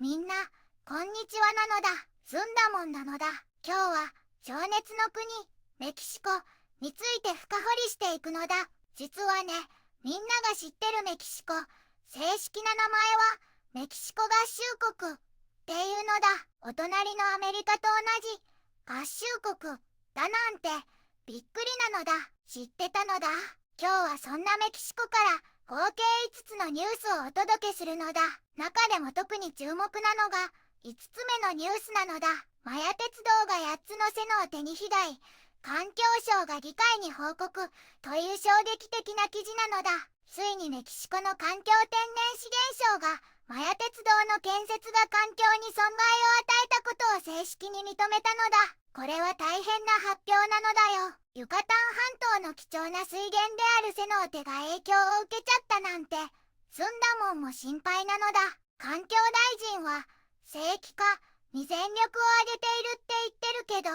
みんな、こんにちはなのだ。ずんだもんなのだ。今日は、情熱の国、メキシコについて深掘りしていくのだ。実はね、みんなが知ってるメキシコ、正式な名前は、メキシコ合衆国っていうのだ。お隣のアメリカと同じ、合衆国だなんて、びっくりなのだ。知ってたのだ。今日はそんなメキシコから合計5つのニュースをお届けするのだ。中でも特に注目なのが5つ目のニュースなのだ。マヤ鉄道が8つのセノーテに被害、環境省が議会に報告という衝撃的な記事なのだ。ついにメキシコの環境天然資源省がマヤ鉄道の建設が環境に損害を与えたことを正式に認めたのだ。これは大変な発表なのだよ。ユカタン半島の貴重な水源であるセノーテが影響を受けちゃったなんて、ずんだもんも心配なのだ。環境大臣は正規化に全力を挙げているって言ってるけど、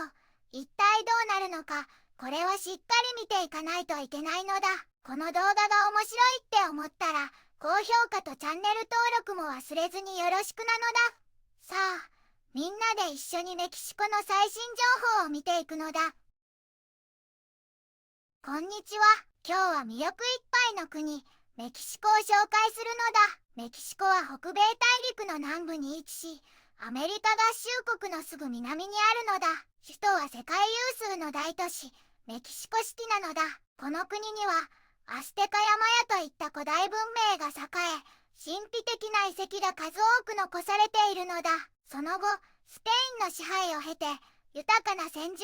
一体どうなるのか、これはしっかり見ていかないといけないのだ。この動画が面白いって思ったら、高評価とチャンネル登録も忘れずによろしくなのだ。さあ、みんなで一緒にメキシコの最新情報を見ていくのだ。こんにちは。今日は魅力いっぱいの国、メキシコを紹介するのだ。メキシコは北米大陸の南部に位置し、アメリカ合衆国のすぐ南にあるのだ。首都は世界有数の大都市、メキシコシティなのだ。この国には、アステカやマヤといった古代文明が栄え、神秘的な遺跡が数多く残されているのだ。その後、スペインの支配を経て、豊かな先住民文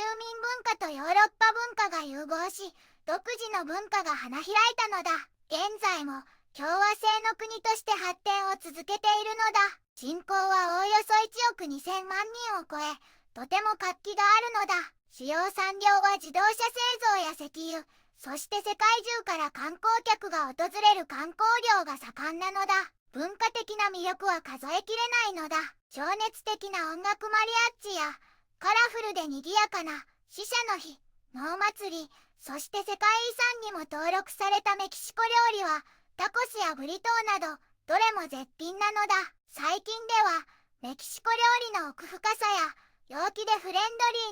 化とヨーロッパ文化が融合し、独自の文化が花開いたのだ。現在も共和制の国として発展を続けているのだ。人口はおおよそ1億2000万人を超え、とても活気があるのだ。主要産業は自動車製造や石油、そして世界中から観光客が訪れる観光業が盛んなのだ。文化的な魅力は数えきれないのだ。情熱的な音楽マリアッチや、カラフルで賑やかな死者の日、能祭り、そして世界遺産にも登録されたメキシコ料理は、タコスやブリトーなど、どれも絶品なのだ。最近では、メキシコ料理の奥深さや、陽気でフレン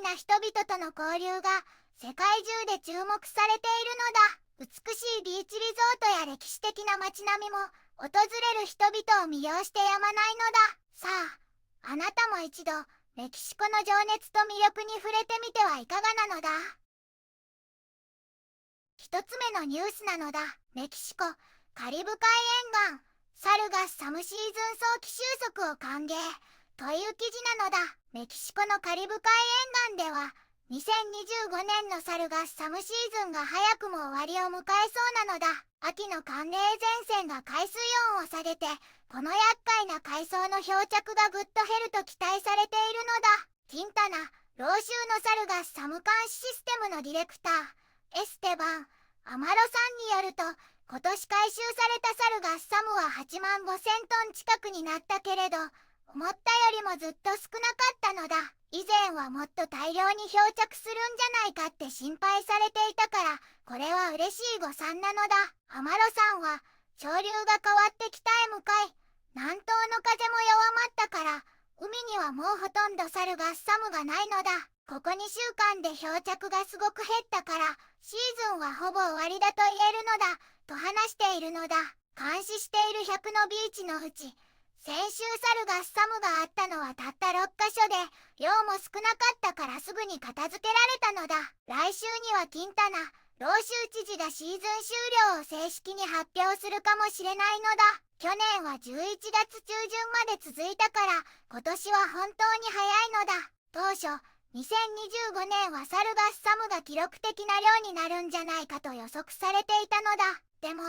ドリーな人々との交流が、世界中で注目されているのだ。美しいビーチリゾートや歴史的な街並みも、訪れる人々を魅了してやまないのだ。さあ、あなたも一度、メキシコの情熱と魅力に触れてみてはいかがなのだ。一つ目のニュースなのだ。メキシコ、カリブ海沿岸、サルガスサムシーズン早期収束を歓迎という記事なのだ。メキシコのカリブ海沿岸では、2025年のサルガスサムシーズンが早くも終わりを迎えそうなのだ。秋の寒冷前線が海水温を下げて、この厄介な海藻の漂着がぐっと減ると期待されているのだ。キンタナ、老州のサルガスサム監視システムのディレクター、エステバン・アマロさんによると、今年回収されたサルガスサムは8万5千トン近くになったけれど、思ったよりもずっと少なかったのだ。以前はもっと大量に漂着するんじゃないかって心配されていたから、これは嬉しい誤算なのだ。アマロさんは、潮流が変わって北へ向かい、南東の風も弱まったから、海にはもうほとんどサルガスサムがないのだ。ここ2週間で漂着がすごく減ったから、シーズンはほぼ終わりだと言えるのだ、と話しているのだ。監視している100のビーチのうち、先週サルガスサムがあったのはたった6カ所で、量も少なかったからすぐに片付けられたのだ。来週にはキンタナ、老州知事がシーズン終了を正式に発表するかもしれないのだ。去年は11月中旬まで続いたから、今年は本当に早いのだ。当初、2025年はサルガスサムが記録的な量になるんじゃないかと予測されていたのだ。でも、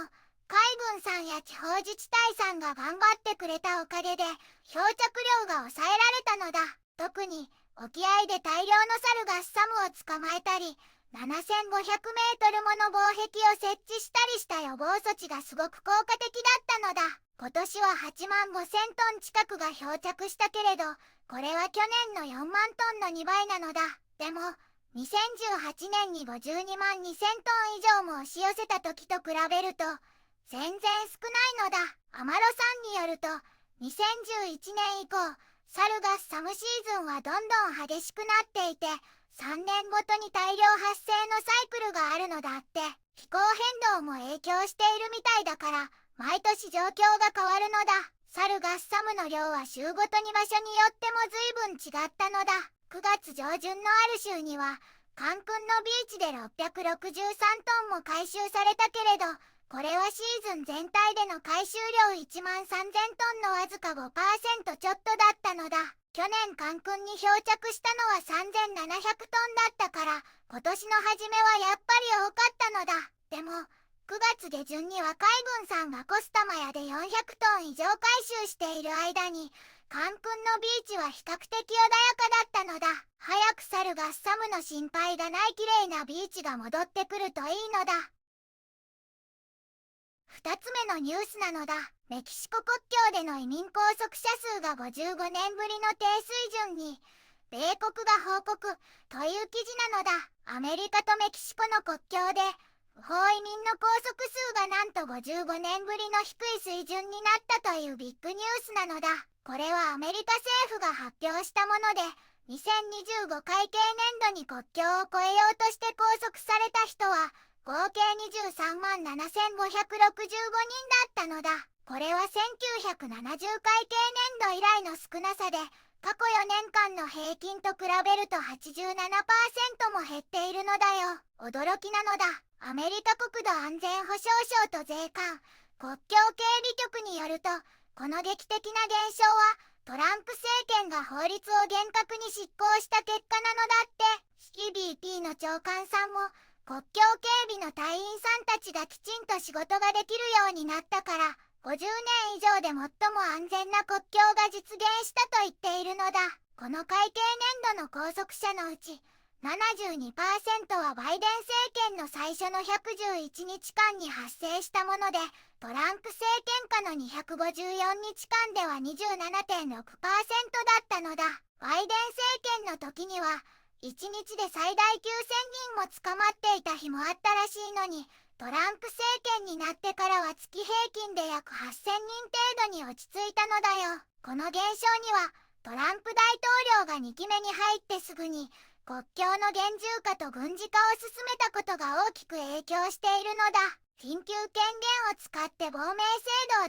海軍さんや地方自治体さんが頑張ってくれたおかげで、漂着量が抑えられたのだ。特に、沖合で大量のサルガスサムを捕まえたり、7500メートルもの防壁を設置したりした予防措置がすごく効果的だったのだ。今年は8万5千トン近くが漂着したけれど、これは去年の4万トンの2倍なのだ。でも、2018年に52万2千トン以上も押し寄せた時と比べると、全然少ないのだ。アマロさんによると、2011年以降、サルガスサムシーズンはどんどん激しくなっていて、3年ごとに大量発生のサイクルがあるのだって。気候変動も影響しているみたいだから、毎年状況が変わるのだ。サルガッサムの量は州ごとに場所によっても随分違ったのだ。9月上旬のある週には、カンクンのビーチで663トンも回収されたけれど、これはシーズン全体での回収量1万3000トンのわずか 5% ちょっとだったのだ。去年カンクンに漂着したのは3700トンだったから、今年の初めはやっぱり多かったのだ。でも、9月下旬には海軍さんがコスタマヤで400トン以上回収している間に、カンクンのビーチは比較的穏やかだったのだ。早くサルガッサムの心配がない綺麗なビーチが戻ってくるといいのだ。2つ目のニュースなのだ。メキシコ国境での移民拘束者数が55年ぶりの低水準に、米国が報告という記事なのだ。アメリカとメキシコの国境で、不法移民の拘束数がなんと55年ぶりの低い水準になったというビッグニュースなのだ。これはアメリカ政府が発表したもので、2025会計年度に国境を越えようとして拘束された人は、合計23万7565人だったのだ。これは1970会計年度以来の少なさで、過去4年間の平均と比べると 87% も減っているのだよ。驚きなのだ。アメリカ国土安全保障省と税関、国境警備局によると、この劇的な現象は、トランプ政権が法律を厳格に執行した結果なのだって。CBP の長官さんも、国境警備の隊員さんたちがきちんと仕事ができるようになったから、50年以上で最も安全な国境が実現したと言っているのだ。この会計年度の拘束者のうち、72% はバイデン政権の最初の111日間に発生したもので、トランプ政権下の254日間では 27.6% だったのだ。バイデン政権の時には、1日で最大9000人も捕まっていた日もあったらしいのに、トランプ政権になってからは月平均で約8000人程度に落ち着いたのだよ。この現象には、トランプ大統領が2期目に入ってすぐに、国境の厳重化と軍事化を進めたことが大きく影響しているのだ。緊急権限を使って亡命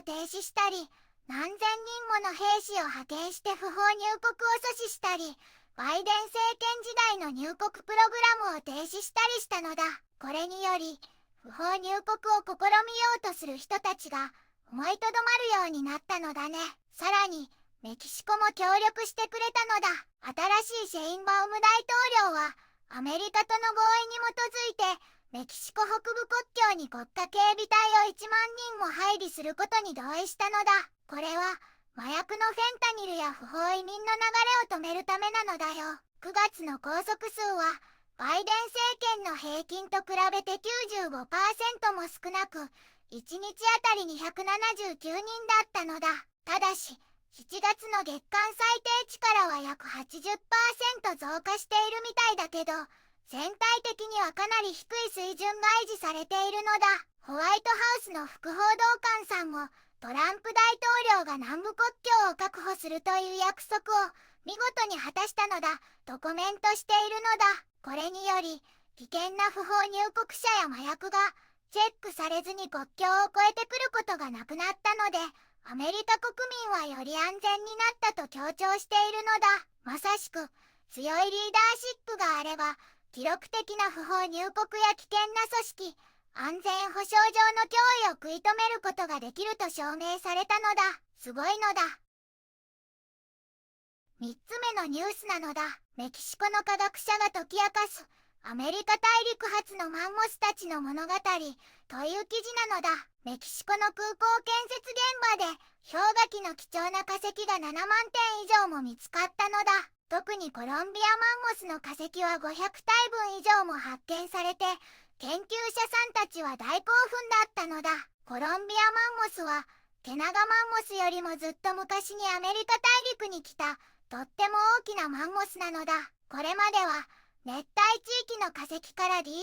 制度を停止したり、何千人もの兵士を派遣して不法入国を阻止したり、バイデン政権時代の入国プログラムを停止したりしたのだ。これにより、不法入国を試みようとする人たちが思いとどまるようになったのだね。さらに、メキシコも協力してくれたのだ。新しいシェインバウム大統領は、アメリカとの合意に基づいて、メキシコ北部国境に国家警備隊を1万人も配備することに同意したのだ。これは、麻薬のフェンタニルや不法移民の流れを止めるためなのだよ。9月の拘束数は、バイデン政権の平均と比べて 95% も少なく、1日あたり279人だったのだ。ただし、7月の月間最低値からは約 80% 増加しているみたいだけど、全体的にはかなり低い水準が維持されているのだ。ホワイトハウスの副報道官さんも、トランプ大統領が南部国境を確保するという約束を見事に果たしたのだとコメントしているのだ。これにより、危険な不法入国者や麻薬がチェックされずに国境を越えてくることがなくなったので、アメリカ国民はより安全になったと強調しているのだ。まさしく、強いリーダーシップがあれば、記録的な不法入国や危険な組織、安全保障上の脅威を食い止めることができると証明されたのだ。すごいのだ。3つ目のニュースなのだ。メキシコの科学者が解き明かすアメリカ大陸発のマンモスたちの物語という記事なのだ。メキシコの空港建設現場で氷河期の貴重な化石が7万点以上も見つかったのだ。特にコロンビアマンモスの化石は500体分以上も発見されて、研究者さんたちは大興奮だったのだ。コロンビアマンモスはケナガマンモスよりもずっと昔にアメリカ大陸に来たとっても大きなマンモスなのだ。これまでは熱帯地域の化石から DNA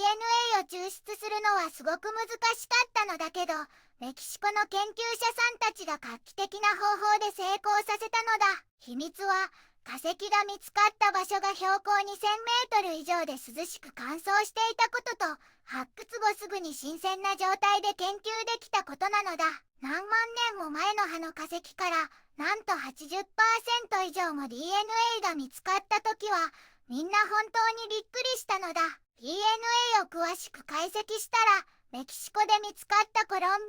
を抽出するのはすごく難しかったのだけど、メキシコの研究者さんたちが画期的な方法で成功させたのだ。秘密は、化石が見つかった場所が標高2000メートル以上で涼しく乾燥していたことと、発掘後すぐに新鮮な状態で研究できたことなのだ。何万年も前の葉の化石から、なんと 80% 以上も DNA が見つかった時は、みんな本当にびっくりしたのだ。DNA を詳しく解析したら、メキシコで見つかったコロンビアマン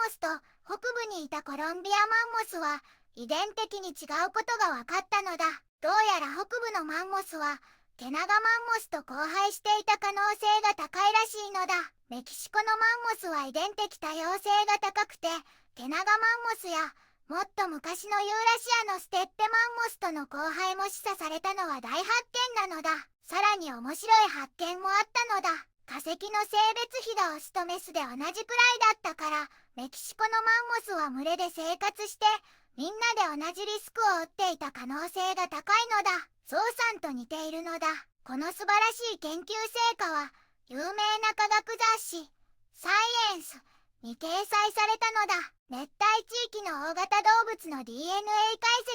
モスと北部にいたコロンビアマンモスは遺伝的に違うことが分かったのだ。どうやら北部のマンモスはケナガマンモスと交配していた可能性が高いらしいのだ。メキシコのマンモスは遺伝的多様性が高くて、ケナガマンモスやもっと昔のユーラシアのステッペマンモスとの交配も示唆されたのは大発見なのだ。さらに面白い発見もあったのだ。化石の性別比がオスとメスで同じくらいだったから、メキシコのマンモスは群れで生活してみんなで同じリスクを負っていた可能性が高いのだ。ゾウさんと似ているのだ。この素晴らしい研究成果は有名な科学雑誌サイエンスに掲載されたのだ。熱帯地域の大型動物の DNA 解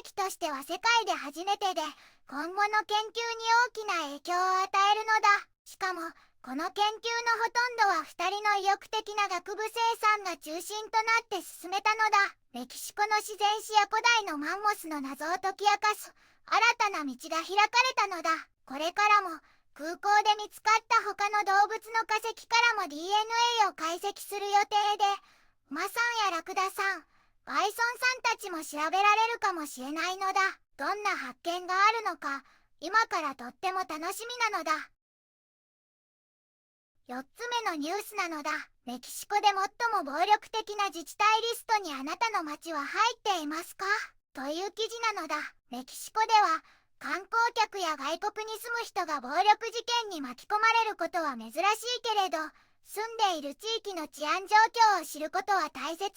析としては世界で初めてで、今後の研究に大きな影響を与えるのだ。しかもこの研究のほとんどは2人の意欲的な学部生さんが中心となって進めたのだ。メキシコの自然史や古代のマンモスの謎を解き明かす新たな道が開かれたのだ。これからも空港で見つかった他の動物の化石からも DNA を解析する予定で、馬さんやラクダさん、バイソンさんたちも調べられるかもしれないのだ。どんな発見があるのか、今からとっても楽しみなのだ。4つ目のニュースなのだ。メキシコで最も暴力的な自治体リストにあなたの町は入っていますか？という記事なのだ。メキシコでは観光客や外国に住む人が暴力事件に巻き込まれることは珍しいけれど、住んでいる地域の治安状況を知ることは大切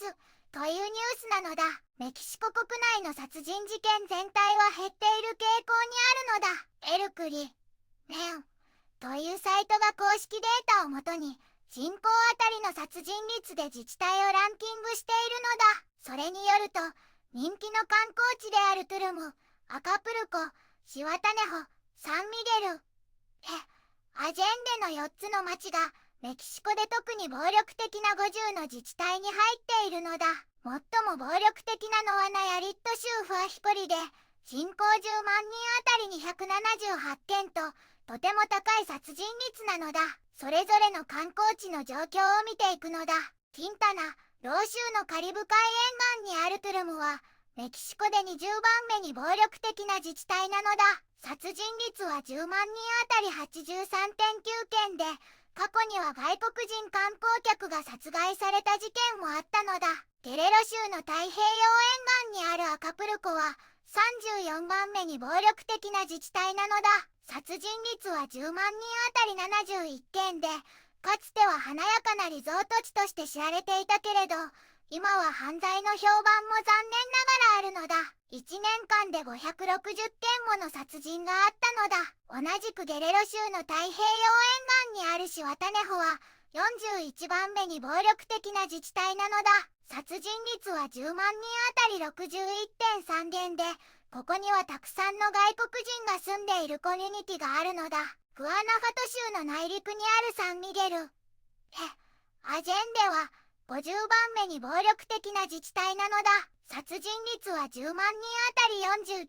というニュースなのだ。メキシコ国内の殺人事件全体は減っている傾向にあるのだ。エルクリネンというサイトが公式データをもとに人口あたりの殺人率で自治体をランキングしているのだ。それによると、人気の観光地であるトゥルム、アカプルコ、シワタネホ、サンミゲル、アジェンデの4つの町がメキシコで特に暴力的な50の自治体に入っているのだ。最も暴力的なのはナヤリット州フアヒコリで、人口10万人あたりに178件と、とても高い殺人率なのだ。それぞれの観光地の状況を見ていくのだ。キンタナ、ロー州のカリブ海沿岸にあるトゥルムは、メキシコで20番目に暴力的な自治体なのだ。殺人率は10万人あたり83.9件で、過去には外国人観光客が殺害された事件もあったのだ。ゲレロ州の太平洋沿岸にあるアカプルコは34番目に暴力的な自治体なのだ。殺人率は10万人あたり71件で、かつては華やかなリゾート地として知られていたけれど、今は犯罪の評判も残念ながらあるのだ。1年間で560件もの殺人があったのだ。同じくゲレロ州の太平洋沿岸にあるシワタネホは41番目に暴力的な自治体なのだ。殺人率は10万人あたり61.3件で、ここにはたくさんの外国人が住んでいるコミュニティがあるのだ。グアナファト州の内陸にあるサンミゲル、アジェンデは50番目に暴力的な自治体なのだ。殺人率は10万人あたり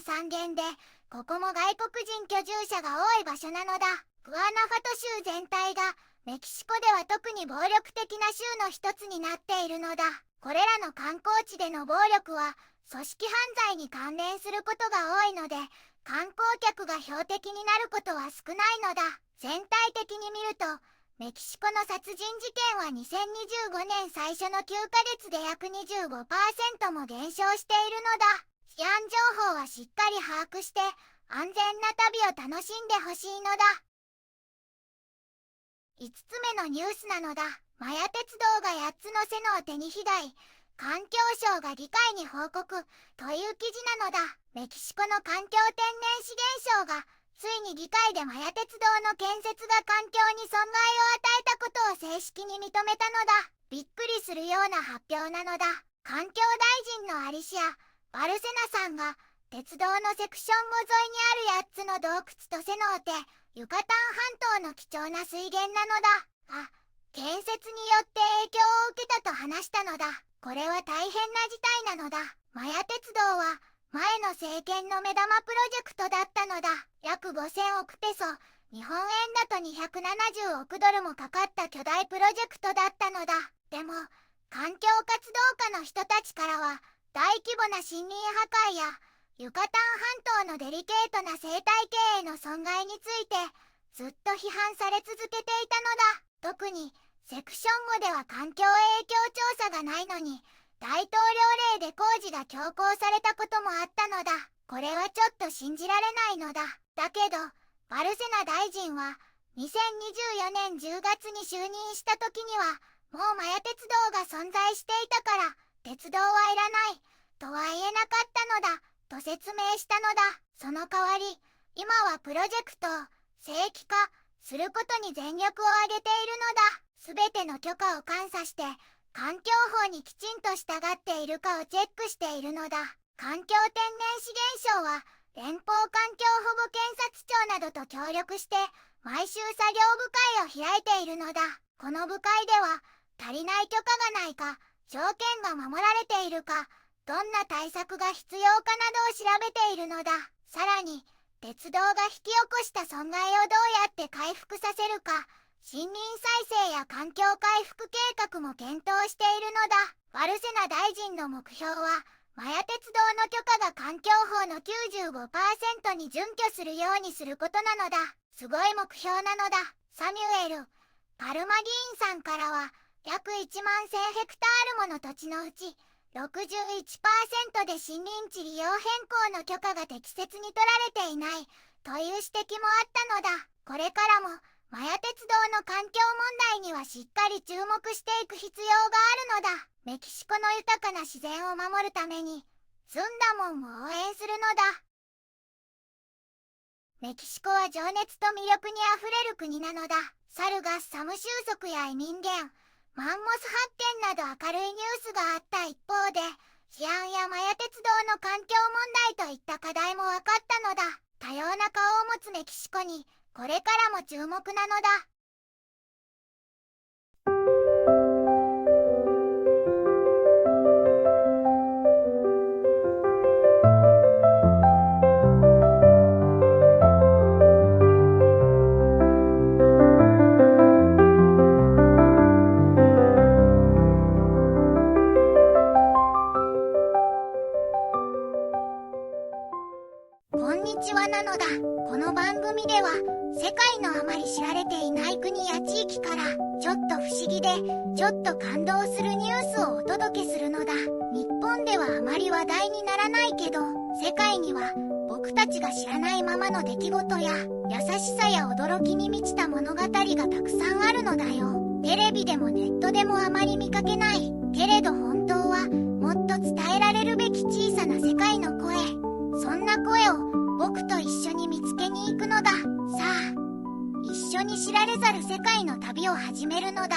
49.3件で、ここも外国人居住者が多い場所なのだ。グアナファト州全体がメキシコでは特に暴力的な州の一つになっているのだ。これらの観光地での暴力は組織犯罪に関連することが多いので、観光客が標的になることは少ないのだ。全体的に見ると、メキシコの殺人事件は2025年最初の9ヶ月で約 25% も減少しているのだ。治安情報はしっかり把握して安全な旅を楽しんでほしいのだ。5つ目のニュースなのだ。マヤ鉄道が8つの瀬のを手に被害、環境省が議会に報告という記事なのだ。メキシコの環境天然資源省がついに議会でマヤ鉄道の建設が環境に損害を与えたことを正式に認めたのだ。びっくりするような発表なのだ。環境大臣のアリシア・バルセナさんが鉄道のセクション後沿いにある8つの洞窟とセノーテ、ユカタン半島の貴重な水源なのだ。建設によって影響を受けたと話したのだ。これは大変な事態なのだ。マヤ鉄道は前の政権の目玉プロジェクトだったのだ。約5000億ペソ、日本円だと270億ドルもかかった巨大プロジェクトだったのだ。でも、環境活動家の人たちからは、大規模な森林破壊や、ユカタン半島のデリケートな生態系への損害について、ずっと批判され続けていたのだ。特に、セクション後では環境影響調査がないのに、大統領令で工事が強行されたこともあったのだ。これはちょっと信じられないのだ。だけど、バルセナ大臣は、2024年10月に就任した時には、もうマヤ鉄道が存在していたから、鉄道はいらない、とは言えなかったのだ、と説明したのだ。その代わり、今はプロジェクトを正規化することに全力を挙げているのだ。すべての許可を監査して、環境法にきちんと従っているかをチェックしているのだ。環境天然資源省は、連邦環境保護検察庁などと協力して、毎週作業部会を開いているのだ。この部会では、足りない許可がないか、条件が守られているか、どんな対策が必要かなどを調べているのだ。さらに、鉄道が引き起こした損害をどうやって回復させるか、森林再生や環境回復計画も検討しているのだ。バルセナ大臣の目標は、マヤ鉄道の許可が環境法の 95% に準拠するようにすることなのだ。すごい目標なのだ。サミュエル・パルマ議員さんからは、約1万1000ヘクタールもの土地のうち、61% で森林地利用変更の許可が適切に取られていないという指摘もあったのだ。これからもマヤ鉄道の環境問題にはしっかり注目していく必要があるのだ。メキシコの豊かな自然を守るためにズンダモンを応援するのだ。メキシコは情熱と魅力にあふれる国なのだ。サルガスサム収束や移民減、マンモス発展など明るいニュースがあった一方で、治安やマヤ鉄道の環境問題といった課題も分かったのだ。多様な顔を持つメキシコに、これからも注目なのだ。こんにちはなのだ。この番組では世界のあまり知られていない国や地域からちょっと不思議でちょっと感動するニュースをお届けするのだ。日本ではあまり話題にならないけど、世界には僕たちが知らないままの出来事や優しさや驚きに満ちた物語がたくさんあるのだよ。テレビでもネットでもあまり見かけない。けれど本当はもっと伝えられるべき小さな世界の声。そんな声を僕と一緒に見つけに行くのだ。さあ、一緒に知られざる世界の旅を始めるのだ。